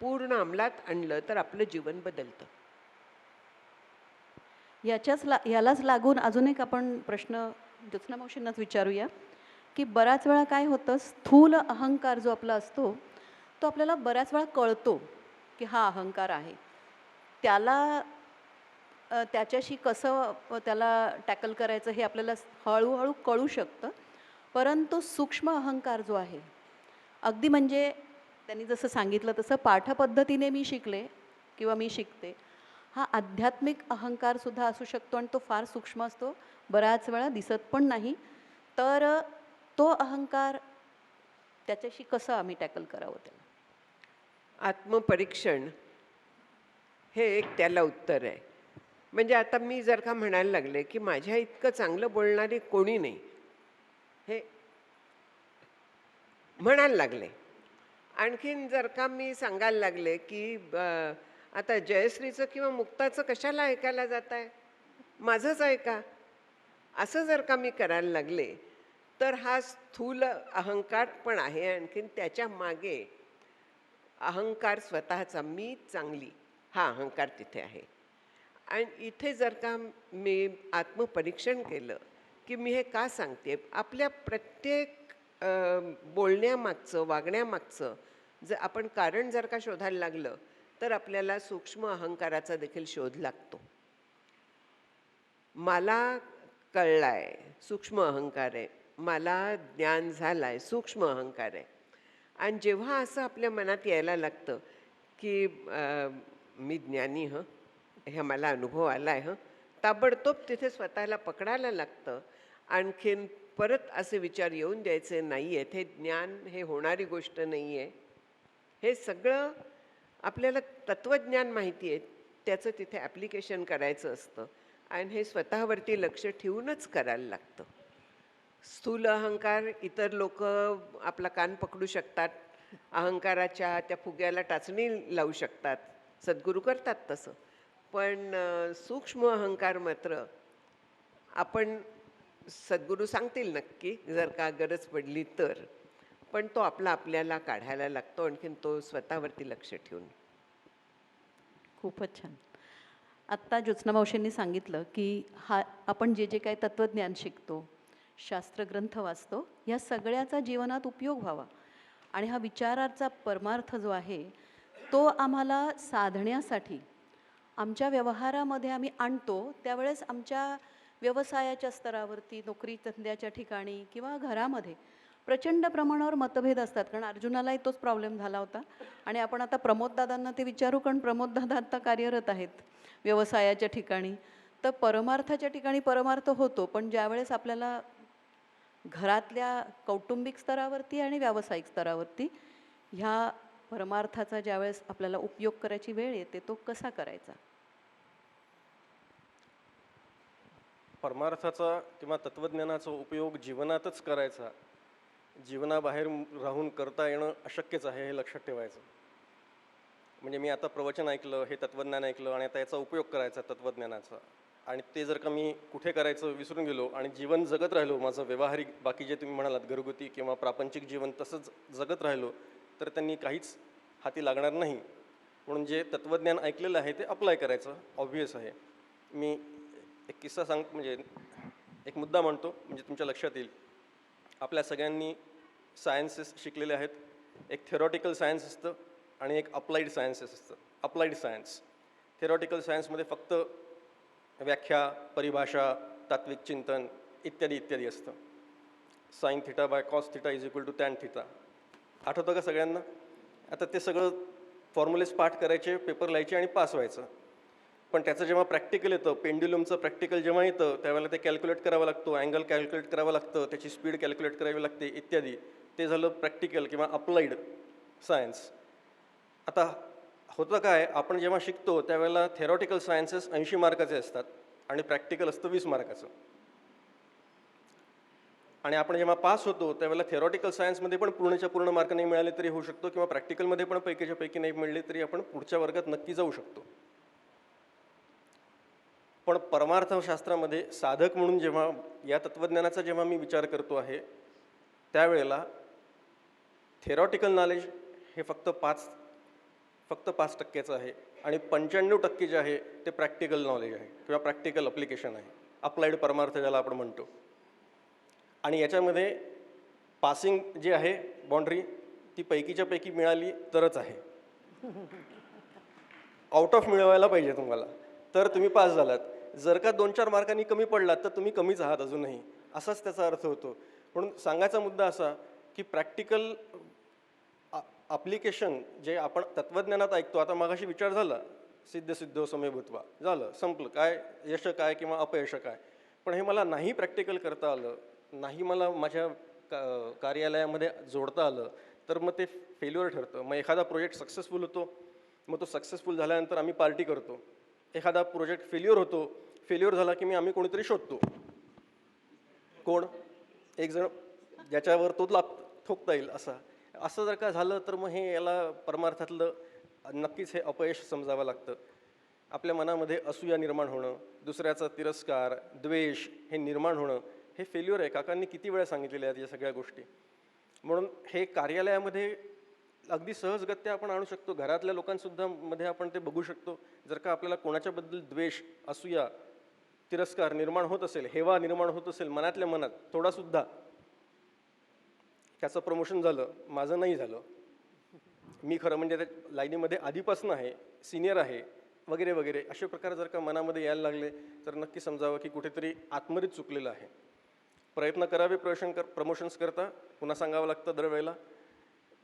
पूर्ण अंमलात आणलं, तर आपलं जीवन बदलतं. यालाच लागून अजून एक आपण प्रश्न ज्योत्स्ना मावशींनाच विचारूया, की बऱ्याच वेळा काय होतं, स्थूल अहंकार जो आपला असतो तो आपल्याला बऱ्याच वेळा कळतो की हा अहंकार आहे. त्याला त्याच्याशी कसं त्याला टॅकल करायचं हे आपल्याला हळूहळू कळू शकतं. परंतु सूक्ष्म अहंकार जो आहे, अगदी म्हणजे त्यांनी जसं सांगितलं तसं पाठपद्धतीने मी शिकले किंवा मी शिकते, हा आध्यात्मिक अहंकारसुद्धा असू शकतो आणि तो फार सूक्ष्म असतो, बऱ्याच वेळा दिसत पण नाही. तर तो अहंकार त्याच्याशी कसं आम्ही टॅकल करावं त्याला? आत्मपरीक्षण हे एक त्याला उत्तर आहे. म्हणजे आता मी जर का म्हणायला लागले की माझ्या इतकं चांगलं बोलणारे कोणी नाही, हे म्हणायला लागले. आणखीन जर का मी सांगायला लागले की आता जयश्रीचं किंवा मुक्ताचं कशाला ऐकायला जात आहे, माझंच ऐका, असं जर का मी करायला लागले, तर हा स्थूल अहंकार पण आहे. आणखीन त्याच्या मागे अहंकार स्वतःचा, मी चांगली, हा अहंकार तिथे आहे. आणि इथे जर का मी आत्मपरीक्षण केलं की मी हे का सांगते, आपल्या प्रत्येक बोलण्यामागचं, वागण्यामागचं जर आपण कारण जर का शोधायला लागलं, तर आपल्याला सूक्ष्म अहंकाराचा देखील शोध लागतो. मला कळलाय, सूक्ष्म अहंकार आहे. मला ज्ञान झालंय, सूक्ष्म अहंकार आहे. आणि जेव्हा असं आपल्या मनात यायला लागतं की मी ज्ञानी, हे मला अनुभव आला आहे, ताबडतोब तिथे स्वतःला पकडायला लागतं. आणखीन परत असे विचार येऊन द्यायचे नाही आहेत, हे ज्ञान हे होणारी गोष्ट नाही आहे. हे सगळं आपल्याला तत्त्वज्ञान माहिती आहे, त्याचं तिथे ॲप्लिकेशन करायचं असतं आणि हे स्वतःवरती लक्ष ठेवूनच करायला लागतं. स्थूल अहंकार, इतर लोक आपला कान पकडू शकतात, अहंकाराच्या त्या फुग्याला टाचणी लावू शकतात, सद्गुरू करतात तसं. पण सूक्ष्म अहंकार मात्र आपण, सद्गुरू सांगतील नक्की जर का गरज पडली तर, पण तो आपल्याला काढायला लागतो, आणखीन तो स्वतःवरती लक्ष ठेवून. खूपच छान. आत्ता ज्योत्स्ना मावशींनी सांगितलं की हा आपण जे जे काही तत्त्वज्ञान शिकतो, शास्त्रग्रंथ वाचतो, ह्या सगळ्याचा जीवनात उपयोग व्हावा. आणि हा विचाराचा परमार्थ जो आहे तो आम्हाला साधण्यासाठी आमच्या व्यवहारामध्ये आम्ही आणतो. त्यावेळेस आमच्या व्यवसायाच्या स्तरावरती, नोकरी धंद्याच्या ठिकाणी किंवा घरामध्ये प्रचंड प्रमाणावर मतभेद असतात. कारण अर्जुनालाही तोच प्रॉब्लेम झाला होता. आणि आपण आता प्रमोददादांना ते विचारू, कारण प्रमोददादा आत्ता कार्यरत आहेत व्यवसायाच्या ठिकाणी. तर परमार्थाच्या ठिकाणी परमार्थ होतो, पण ज्यावेळेस आपल्याला घरातल्या कौटुंबिक स्तरावरती आणि व्यावसायिक स्तरावरती ह्या परमार्थाचा ज्यावेळेस आपल्याला उपयोग करायची वेळ येते, तो कसा करायचा? परमार्थाचा किंवा तत्त्वज्ञानाचा उपयोग जीवनातच करायचा. जीवनाबाहेर राहून करता येणं अशक्यच आहे, हे लक्षात ठेवायचं. म्हणजे मी आता प्रवचन ऐकलं, हे तत्त्वज्ञान ऐकलं आणि आता याचा उपयोग करायचा तत्त्वज्ञानाचा, आणि ते जर का मी कुठे करायचं विसरून गेलो आणि जीवन जगत राहिलो, माझं व्यवहारिक बाकी जे तुम्ही म्हणालात घरगुती किंवा प्रापंचिक जीवन तसंच जगत राहिलो, तर त्यांनी काहीच हाती लागणार नाही. म्हणून जे तत्त्वज्ञान ऐकलेलं आहे ते अप्लाय करायचं ऑब्व्हियस आहे. मी एक किस्सा म्हणजे एक मुद्दा म्हणतो, म्हणजे तुमच्या लक्षात येईल. आपल्या सगळ्यांनी सायन्सेस शिकलेले आहेत. एक थेरॉटिकल सायन्स असतं आणि एक अप्लाइड सायन्सेस असतं. अप्लाइड सायन्स, थेरॉटिकल सायन्समध्ये फक्त व्याख्या, परिभाषा, तात्विक चिंतन इत्यादी इत्यादी असतं. Sine theta by cos theta is equal to tan theta. आठवतं का सगळ्यांना? आता ते सगळं फॉर्म्युलेस पाठ करायचे, पेपर लिहायचे आणि पास व्हायचं. पण त्याचं जेव्हा प्रॅक्टिकल येतं, पेंड्युलमचं प्रॅक्टिकल जेव्हा येतं, त्यावेळेला ते कॅल्क्युलेट करावं लागतो, अँगल कॅल्क्युलेट करावं लागतं, त्याची स्पीड कॅल्क्युलेट करावी लागते इत्यादी. ते झालं प्रॅक्टिकल किंवा अप्लाइड सायन्स. आता होतं काय, आपण जेव्हा शिकतो त्यावेळेला थेरॉटिकल सायन्सेस 80 मार्काचे असतात आणि प्रॅक्टिकल असतं 20 मार्काचं. आणि आपण जेव्हा पास होतो त्यावेळेला थेरॉटिकल सायन्समध्ये पण पूर्णच्या पूर्ण मार्क नाही मिळाले तरी होऊ शकतो, किंवा प्रॅक्टिकलमध्ये पण पैकीच्या पैकी नाही मिळले तरी आपण पुढच्या वर्गात नक्की जाऊ शकतो. पण परमार्थशास्त्रामध्ये साधक म्हणून जेव्हा या तत्त्वज्ञानाचा जेव्हा मी विचार करतो आहे, त्यावेळेला थेरॉटिकल नॉलेज हे फक्त 5% आहे आणि 95% जे आहे ते प्रॅक्टिकल नॉलेज आहे किंवा प्रॅक्टिकल अप्लिकेशन आहे, अप्लाइड परमार्थ ज्याला आपण म्हणतो. आणि याच्यामध्ये पासिंग जी आहे बाउंड्री, ती पैकीच्या पैकी मिळाली तरच आहे. आउट ऑफ मिळवायला पाहिजे तुम्हाला, तर तुम्ही पास झालात. जर का 2-4 मार्कांनी कमी पडलात तर तुम्ही कमीच आहात अजूनही, असाच त्याचा अर्थ होतो. म्हणून सांगायचा मुद्दा असा की प्रॅक्टिकल ॲप्लिकेशन जे आपण तत्त्वज्ञानात ऐकतो, आता मागाशी विचार झाला सिद्ध सिद्धो समे भूत्वा, झालं संपलं, काय यश काय किंवा अपयश काय. पण हे मला नाही प्रॅक्टिकल करता आलं, नाही मला माझ्या कार्यालयामध्ये जोडता आलं, तर मग ते फेल्युअर ठरतं. मग एखादा प्रोजेक्ट सक्सेसफुल होतो, मग तो सक्सेसफुल झाल्यानंतर आम्ही पार्टी करतो. एखादा प्रोजेक्ट फेल्युअर होतो, फेल्युअर झाला की आम्ही कोणीतरी शोधतो, कोण एक जण ज्याच्यावर तो ठोकता येईल असं जर का झालं तर मग हे याला परमार्थातलं नक्कीच हे अपयश समजावं लागतं. आपल्या मनामध्ये असूया निर्माण होणं, दुसऱ्याचा तिरस्कार, द्वेष हे निर्माण होणं, हे फेल्युअर आहे. काकांनी किती वेळा सांगितलेल्या आहेत या सगळ्या गोष्टी. म्हणून हे कार्यालयामध्ये अगदी सहजगत्या आपण आणू शकतो. घरातल्या लोकांसुद्धा मध्ये आपण ते बघू शकतो. जर का आपल्याला कोणाच्याबद्दल द्वेष, असूया, तिरस्कार निर्माण होत असेल, हेवा निर्माण होत असेल मनातल्या मनात थोडासुद्धा, त्याचं प्रमोशन झालं, माझं नाही झालं, मी खरं म्हणजे त्या लाईनीमध्ये आधीपासून आहे, सिनियर आहे वगैरे वगैरे, असे प्रकार जर का मनामध्ये यायला लागले तर नक्की समजावं की कुठेतरी आत्मरीत चुकलेलं आहे. प्रयत्न करावे प्रमोशन्स करता, पुन्हा सांगावं लागतं दरवेळेला.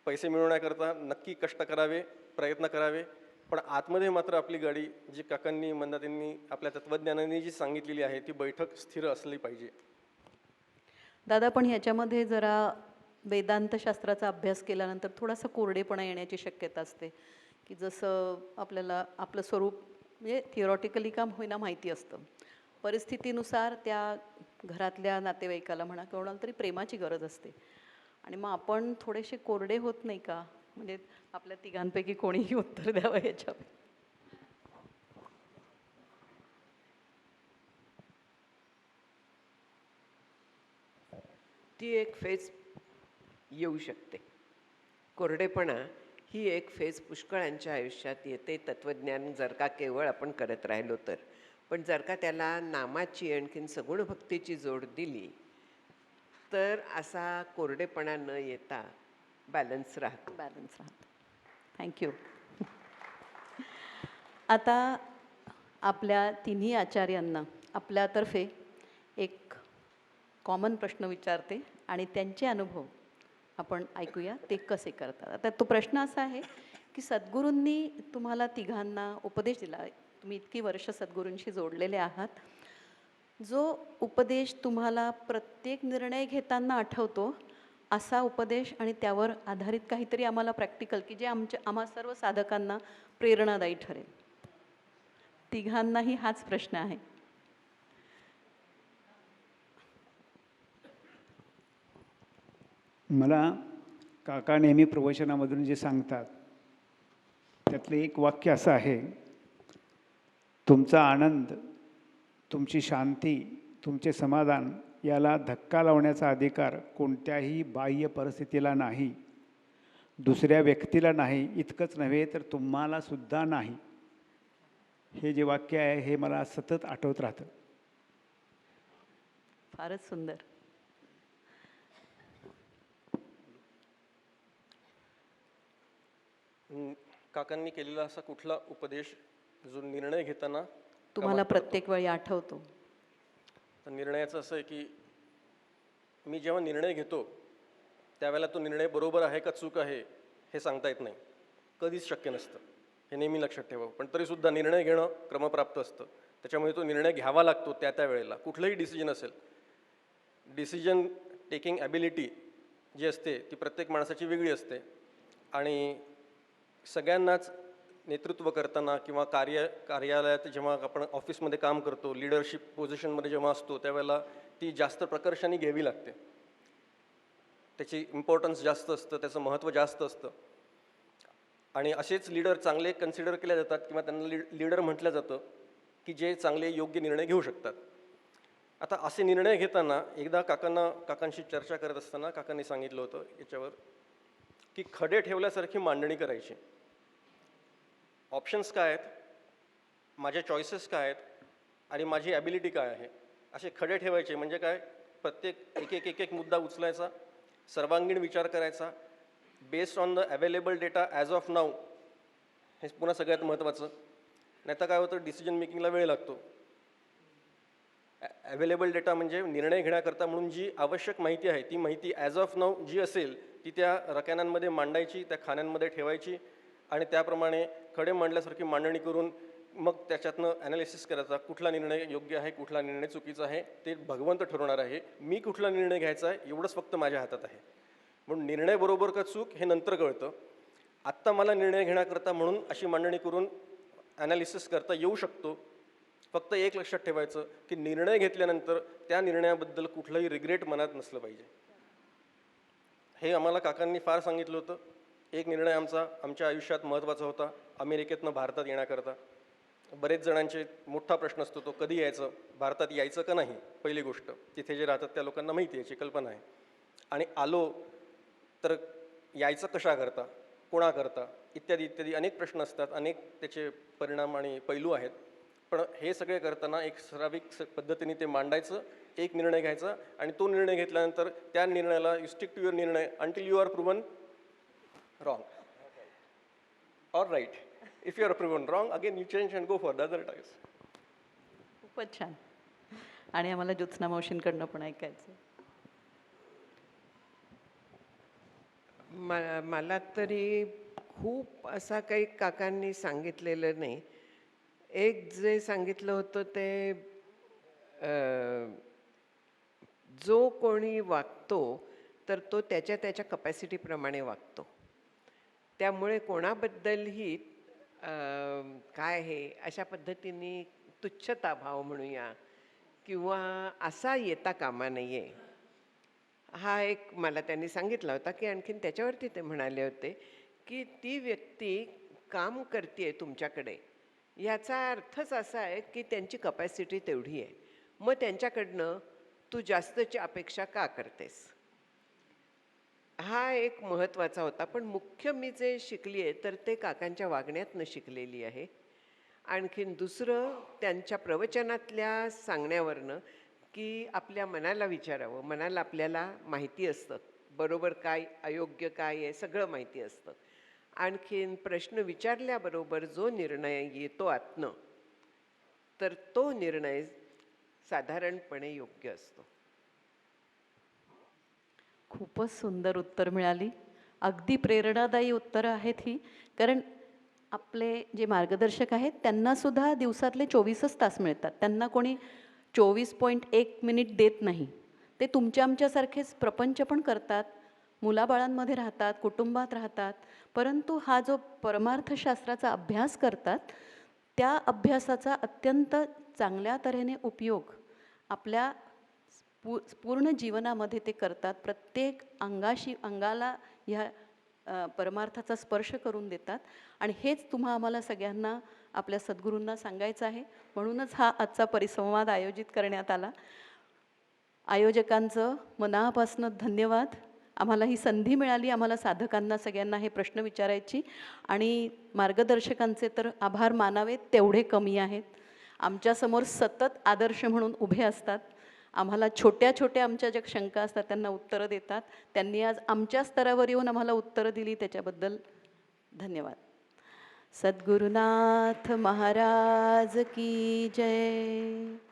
पैसे मिळवण्याकरता नक्की कष्ट करावे, प्रयत्न करावे, पण आतमध्ये मात्र आपली गाडी जी काकांनी मंदातींनी आपल्या तत्त्वज्ञानाने जी सांगितलेली आहे ती बैठक स्थिर असली पाहिजे. दादा, पण ह्याच्यामध्ये जरा वेदांतशास्त्राचा अभ्यास केल्यानंतर थोडासा कोरडेपणा येण्याची शक्यता असते, की जसं आपल्याला आपलं स्वरूप म्हणजे थिओरॉटिकली काम होईना माहिती असतं, परिस्थितीनुसार त्या घरातल्या नातेवाईकाला म्हणा किंवा कोणाला तरी प्रेमाची गरज असते, आणि मग आपण थोडेसे कोरडे होत नाही का? म्हणजे आपल्या तिघांपैकी कोणीही उत्तर द्यावं याच्यावर. ती एक फेज येऊ शकते. कोरडेपणा ही एक फेज पुष्कळांच्या आयुष्यात येते, तत्त्वज्ञान जर का केवळ आपण करत राहिलो तर. पण जर का त्याला नामाची आणखीन सगुण भक्तीची जोड दिली तर असा कोरडेपणा न येता बॅलन्स राहतो. बॅलन्स राहतो. थँक्यू. आता आपल्या तिन्ही आचार्यांना आपल्यातर्फे एक कॉमन प्रश्न विचारते आणि त्यांचे अनुभव आपण ऐकूया ते कसे करतात. आता तो प्रश्न असा आहे की सद्गुरूंनी तुम्हाला तिघांना उपदेश दिला. तुम्ही इतकी वर्ष सद्गुरूंशी जोडलेले आहात. जो उपदेश तुम्हाला प्रत्येक निर्णय घेताना आठवतो असा उपदेश आणि त्यावर आधारित काहीतरी आम्हाला प्रॅक्टिकल की जे आम्हा सर्व साधकांना प्रेरणादायी ठरेल. तिघांनाही हाच प्रश्न आहे. मला काका नेहमी प्रवचनामधून जे सांगतात त्यातलं एक वाक्य असं आहे, तुमचा आनंद, तुमची शांती, तुमचे समाधान याला धक्का लावण्याचा अधिकार कोणत्याही बाह्य परिस्थितीला नाही, दुसऱ्या व्यक्तीला नाही, इतकंच नव्हे तर तुम्हाला सुद्धा नाही. हे जे वाक्य आहे हे मला सतत आठवत राहतं. फारच सुंदर. काकांनी केलेला असा कुठला उपदेश जो निर्णय घेताना तुम्हाला प्रत्येक वेळी आठवतो? तर निर्णयाचं असं आहे की मी जेव्हा निर्णय घेतो त्यावेळेला तो निर्णय बरोबर आहे का चूक आहे हे सांगता येत नाही, कधीच शक्य नसतं, हे नेहमी लक्षात ठेवावं. पण तरीसुद्धा निर्णय घेणं क्रमप्राप्त असतं, त्याच्यामुळे तो निर्णय घ्यावा लागतो त्या वेळेला. कुठलंही डिसिजन असेल, डिसिजन टेकिंग ॲबिलिटी जी असते ती प्रत्येक माणसाची वेगळी असते आणि सगळ्यांनाच नेतृत्व करताना किंवा कार्यालयात जेव्हा आपण ऑफिसमध्ये काम करतो, लिडरशिप पोझिशनमध्ये जेव्हा असतो त्यावेळेला ती जास्त प्रकर्षाने घ्यावी लागते. त्याची इम्पॉर्टन्स जास्त असतं, त्याचं महत्त्व जास्त असतं आणि असेच लीडर चांगले कन्सिडर केले जातात किंवा त्यांना लीडर म्हटलं जातं की जे चांगले योग्य निर्णय घेऊ शकतात. आता असे निर्णय घेताना एकदा काकांशी चर्चा करत असताना काकांनी सांगितलं होतं याच्यावर की खडे ठेवल्यासारखी मांडणी करायची. ऑप्शन्स काय आहेत, माझे चॉईसेस काय आहेत आणि माझी ॲबिलिटी काय आहे, असे खडे ठेवायचे. म्हणजे काय, प्रत्येक एक मुद्दा उचलायचा, सर्वांगीण विचार करायचा, based on the available data as of now. हे पुन्हा सगळ्यात महत्त्वाचं. नाही तर काय होतं, डिसिजन मेकिंगला वेळ लागतो. अवेलेबल डेटा म्हणजे निर्णय घेण्याकरता म्हणून जी आवश्यक माहिती आहे ती माहिती ॲज ऑफ नाऊ जी असेल ती त्या रकान्यांमध्ये मांडायची, त्या खाण्यांमध्ये ठेवायची आणि त्याप्रमाणे खडे मांडल्यासारखी मांडणी करून मग त्याच्यातनं ॲनालिसिस करायचा, कुठला निर्णय योग्य आहे, कुठला निर्णय चुकीचा आहे ते भगवंत ठरवणार आहे. मी कुठला निर्णय घ्यायचा आहे एवढंच फक्त माझ्या हातात आहे. म्हणून निर्णय बरोबर का चूक हे नंतर कळतं. आत्ता मला निर्णय घेण्याकरता म्हणून अशी मांडणी करून ॲनालिसिस करता येऊ शकतो. फक्त एक लक्षात ठेवायचं की निर्णय घेतल्यानंतर त्या निर्णयाबद्दल कुठलंही रिग्रेट मनात नसलं पाहिजे. हे आम्हाला काकांनी फार सांगितलं होतं. एक निर्णय आमच्या आयुष्यात महत्त्वाचा होता, अमेरिकेतनं भारतात येण्याकरता. बरेच जणांचे मोठा प्रश्न असतो तो कधी यायचं, भारतात यायचं का नाही. पहिली गोष्ट, तिथे जे राहतात त्या लोकांना माहिती आहे, याची कल्पना आहे. आणि आलो तर यायचं कशा करता, कोणा करता, इत्यादी इत्यादी अनेक प्रश्न असतात, अनेक त्याचे परिणाम आणि पैलू आहेत. पण हे सगळे करताना एक ठराविक पद्धतीने ते मांडायचं, एक निर्णय घ्यायचा आणि तो निर्णय घेतल्यानंतर त्या निर्णयाला यू स्टिक टू युअर निर्णय until you are proven wrong or right. If you are proven wrong, again you change and go for the other times. खूपच छान. आणि आम्हाला ज्योत्स्ना मावशींकडनं पण ऐकायचं. मला तरी खूप असा काही काकांनी सांगितलेलं नाही. एक जे सांगितलं होतं ते जो कोणी वागतो तर तो त्याच्या कपॅसिटीप्रमाणे वागतो. त्यामुळे कोणाबद्दलही काय हे अशा पद्धतीने तुच्छताभाव म्हणूया किंवा असा येता कामा नये. हा एक मला त्यांनी सांगितला होता की आणखीन त्याच्यावरती ते म्हणाले होते की ती व्यक्ती काम करते तुमच्याकडे याचा अर्थच असा आहे की त्यांची कपॅसिटी तेवढी आहे. मग त्यांच्याकडनं तू जास्तची अपेक्षा का करतेस. हा एक महत्त्वाचा होता. पण मुख्य मी जे शिकली आहे तर ते काकांच्या वागण्यातनं शिकलेली आहे. आणखीन दुसरं त्यांच्या प्रवचनातल्या सांगण्यावरनं की आपल्या मनाला विचारावं. मनाला आपल्याला माहिती असतं बरोबर काय, अयोग्य काय आहे, सगळं माहिती असतं. आणखीन प्रश्न विचारल्याबरोबर जो निर्णय येतो आतनं, तर तो निर्णय साधारणपणे योग्य असतो. खूपच सुंदर उत्तर मिळाली. अगदी प्रेरणादायी उत्तरं आहेत ही. कारण आपले जे मार्गदर्शक आहेत त्यांनासुद्धा दिवसातले 24च तास मिळतात. त्यांना कोणी 24.1 मिनिट देत नाही. ते तुमच्या आमच्यासारखेच प्रपंच पण करतात, मुलाबाळांमध्ये राहतात, कुटुंबात राहतात. परंतु हा जो परमार्थशास्त्राचा अभ्यास करतात, त्या अभ्यासाचा अत्यंत चांगल्या तऱ्हेने उपयोग आपल्या पूर्ण जीवनामध्ये ते करतात. प्रत्येक अंगाला ह्या परमार्थाचा स्पर्श करून देतात. आणि हेच तुम्हा आम्हाला सगळ्यांना आपल्या सद्गुरूंना सांगायचं आहे. म्हणूनच हा आजचा परिसंवाद आयोजित करण्यात आला. आयोजकांचं मनापासून धन्यवाद. आम्हाला ही संधी मिळाली, आम्हाला साधकांना सगळ्यांना हे प्रश्न विचारायची. आणि मार्गदर्शकांचे तर आभार मानावेत तेवढे कमी आहेत. आमच्यासमोर सतत आदर्श म्हणून उभे असतात. आम्हाला छोट्या छोट्या आमच्या ज्या शंका असतात त्यांना उत्तरं देतात. त्यांनी आज आमच्या स्तरावर येऊन आम्हाला उत्तरं दिली, त्याच्याबद्दल धन्यवाद. सद्गुरुनाथ महाराज की जय.